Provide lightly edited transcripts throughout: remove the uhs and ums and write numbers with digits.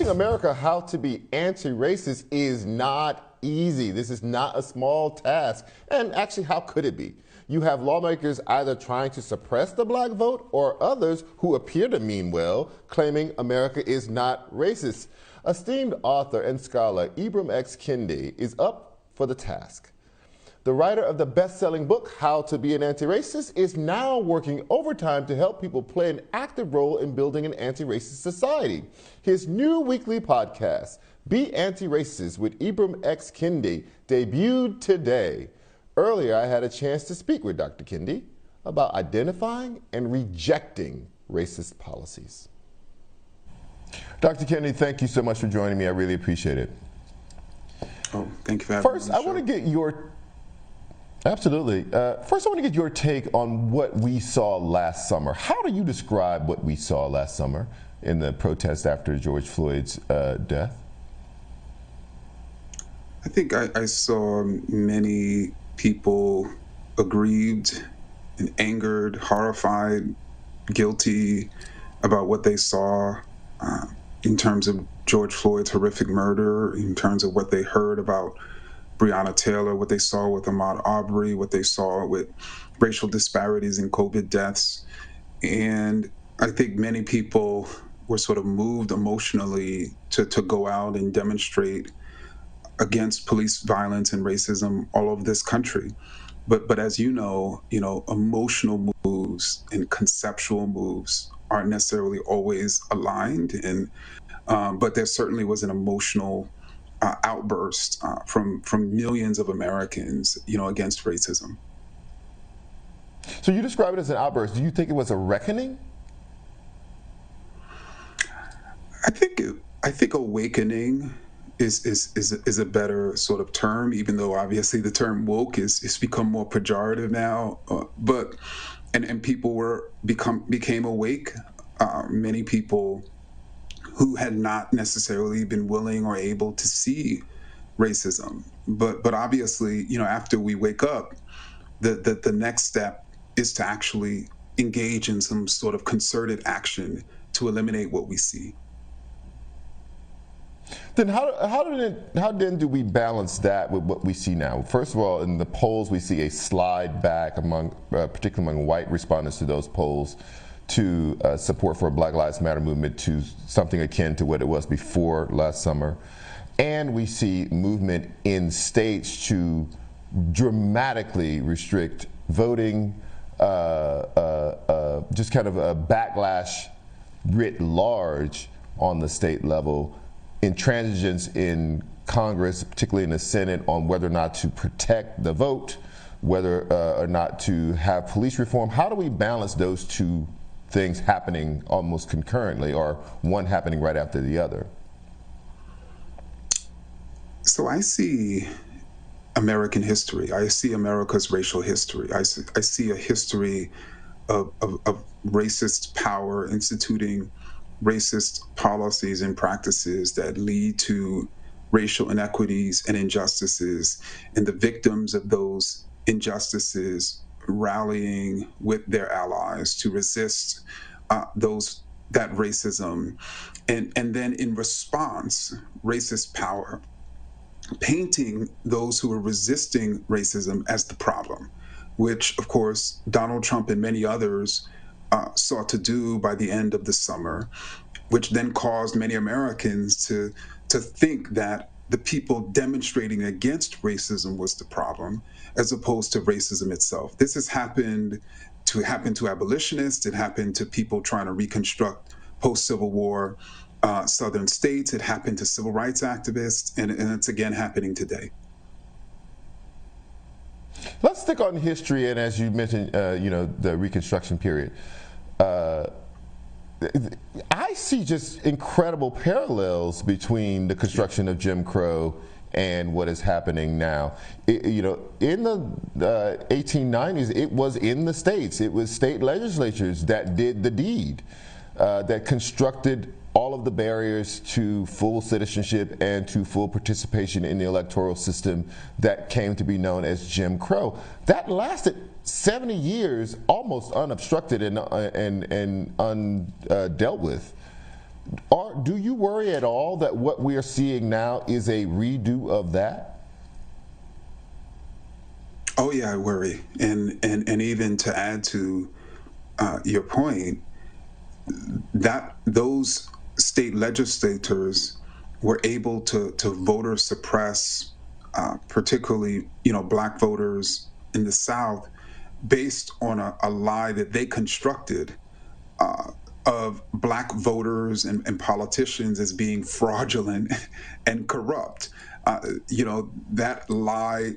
Teaching America how to be anti-racist is not easy. This is not a small task. And actually, how could it be? You have lawmakers either trying to suppress the black vote or others who appear to mean well, claiming America is not racist. Esteemed author and scholar Ibram X Kendi is up for the task. The writer of the best-selling book, How to Be an Anti-Racist, is now working overtime to help people play an active role in building an anti-racist society. His new weekly podcast, Be Anti-Racist with Ibram X Kendi, debuted today. Earlier, I had a chance to speak with Dr. Kendi about identifying and rejecting racist policies. Dr. Kendi, thank you so much for joining me. I really appreciate it. Oh, thank you for having me. First, I want to get your Absolutely. First, I want to get your take on what we saw last summer. How do you describe what we saw last summer in the protest after George Floyd's death? I think I saw many people aggrieved and angered, horrified, guilty about what they saw in terms of George Floyd's horrific murder, in terms of what they heard about Breonna Taylor, what they saw with Ahmaud Arbery, what they saw with racial disparities in COVID deaths. And I think many people were sort of moved emotionally to go out and demonstrate against police violence and racism all over this country. But as you know, emotional moves and conceptual moves aren't necessarily always aligned. And but there certainly was an emotional outburst from millions of Americans, against racism. So you describe it as an outburst. Do you think it was a reckoning? I think awakening is a better sort of term, even though obviously the term woke is become more pejorative now. But people became awake. Many people who had not necessarily been willing or able to see racism. But obviously, after we wake up, the next step is to actually engage in some sort of concerted action to eliminate what we see. Then how then do we balance that with what we see now? First of all, in the polls, we see a slide back particularly among white respondents to those polls, to support for a Black Lives Matter movement to something akin to what it was before last summer. And we see movement in states to dramatically restrict voting, just kind of a backlash writ large on the state level, intransigence in Congress, particularly in the Senate, on whether or not to protect the vote, whether or not to have police reform. How do we balance those two things happening almost concurrently, or one happening right after the other? So I see American history. I see America's racial history. I see a history of racist power instituting racist policies and practices that lead to racial inequities and injustices, and the victims of those injustices rallying with their allies to resist that racism, and then in response, racist power painting those who are resisting racism as the problem, which of course Donald Trump and many others sought to do by the end of the summer, which then caused many Americans to think that the people demonstrating against racism was the problem, as opposed to racism itself. This has happened to abolitionists. It happened to people trying to reconstruct post-Civil War Southern states. It happened to civil rights activists, and it's again happening today. Let's stick on history, and as you mentioned, the Reconstruction period. I see just incredible parallels between the construction of Jim Crow and what is happening now. In the 1890s, it was in the states. It was state legislatures that did the deed, that constructed all of the barriers to full citizenship and to full participation in the electoral system that came to be known as Jim Crow. That lasted 70 years, almost unobstructed and undealt with. Do you worry at all that what we are seeing now is a redo of that? Oh yeah, I worry, and even to add to your point, that those state legislators were able to voter suppress, particularly black voters in the South, based on a lie that they constructed of black voters and politicians as being fraudulent and corrupt. That lie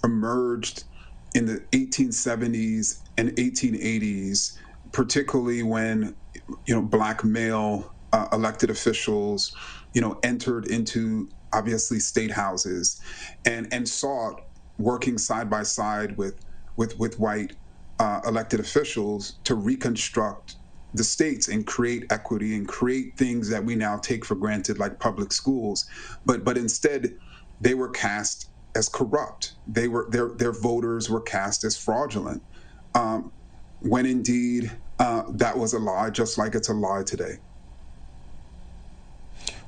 emerged in the 1870s and 1880s, particularly when black male elected officials entered into obviously state houses and sought, working side by side with white elected officials, to reconstruct the states and create equity and create things that we now take for granted, like public schools. But instead, they were cast as corrupt. Their voters were cast as fraudulent, when indeed that was a lie, just like it's a lie today.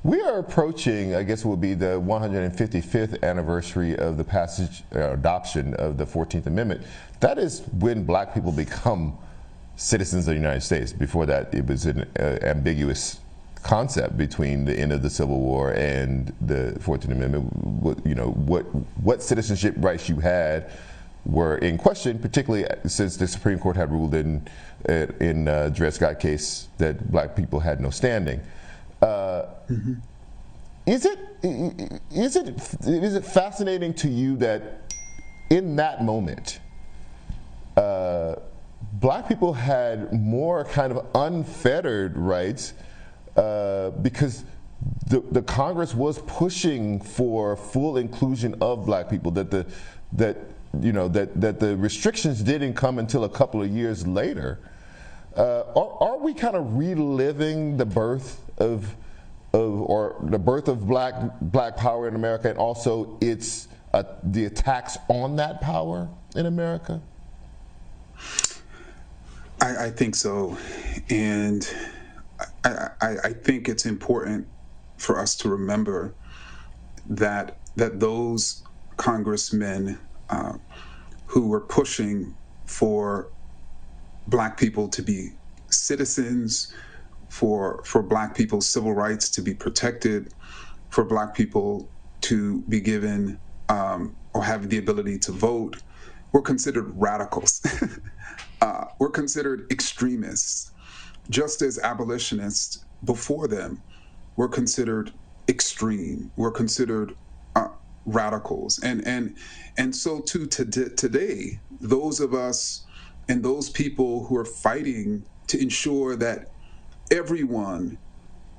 We are approaching, I guess it will be the 155th anniversary of the passage, adoption of the 14th Amendment. That is when black people become citizens of the United States. Before that, it was an ambiguous concept between the end of the Civil War and the 14th Amendment. What citizenship rights you had were in question, particularly since the Supreme Court had ruled in Dred Scott case that black people had no standing. Is it fascinating to you that in that moment, black people had more kind of unfettered rights because the Congress was pushing for full inclusion of black people, that the restrictions didn't come until a couple of years later? Are we kind of reliving the birth of black power in America, and also the attacks on that power in America? I think so, and I think it's important for us to remember that those congressmen who were pushing for black people to be citizens, for black people's civil rights to be protected, for black people to be given or have the ability to vote, were considered radicals. Were considered extremists, just as abolitionists before them were considered extreme, were considered radicals. And so too today, those of us and those people who are fighting to ensure that everyone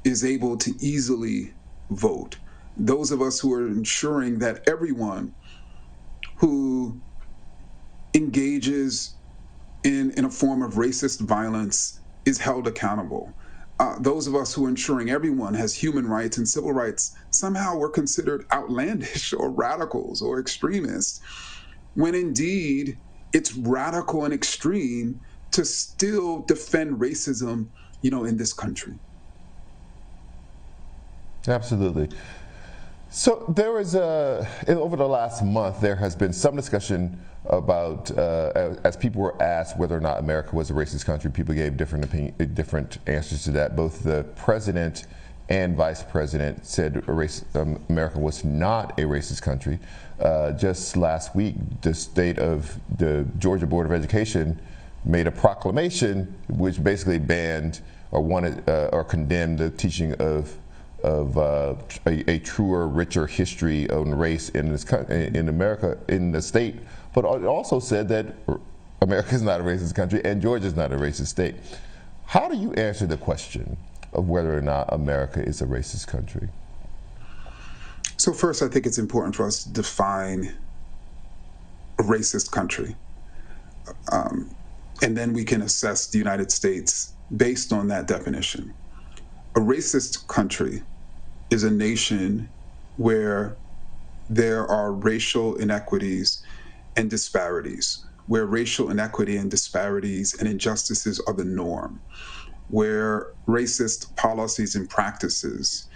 is able to easily vote, those of us who are ensuring that everyone who engages in a form of racist violence is held accountable. Those of us who are ensuring everyone has human rights and civil rights, somehow we're considered outlandish or radicals or extremists, when indeed it's radical and extreme to still defend racism, in this country. Absolutely. So there was over the last month, there has been some discussion about, as people were asked whether or not America was a racist country, people gave different answers to that. Both the president and vice president said America was not a racist country. Just last week, the Georgia Board of Education made a proclamation which basically banned or wanted or condemned the teaching of a truer, richer history on race in America, in the state, but it also said that America is not a racist country and Georgia is not a racist state. How do you answer the question of whether or not America is a racist country? So first, I think it's important for us to define a racist country, and then we can assess the United States based on that definition. A racist country is a nation where there are racial inequities and disparities, where racial inequity and disparities and injustices are the norm, where racist policies and practices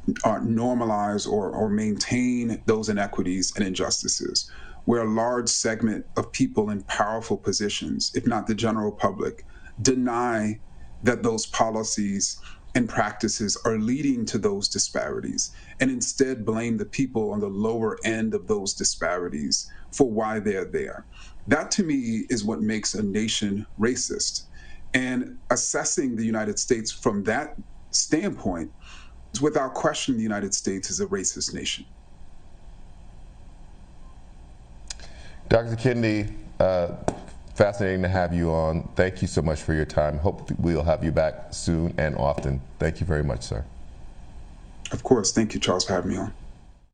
normalize or maintain those inequities and injustices, where a large segment of people in powerful positions, if not the general public, deny that those policies and practices are leading to those disparities, and instead blame the people on the lower end of those disparities for why they're there. That, to me, is what makes a nation racist. And assessing the United States from that standpoint, without question, the United States is a racist nation. Dr. Kendi, fascinating to have you on. Thank you so much for your time. Hope we'll have you back soon and often. Thank you very much, sir. Of course. Thank you, Charles, for having me on.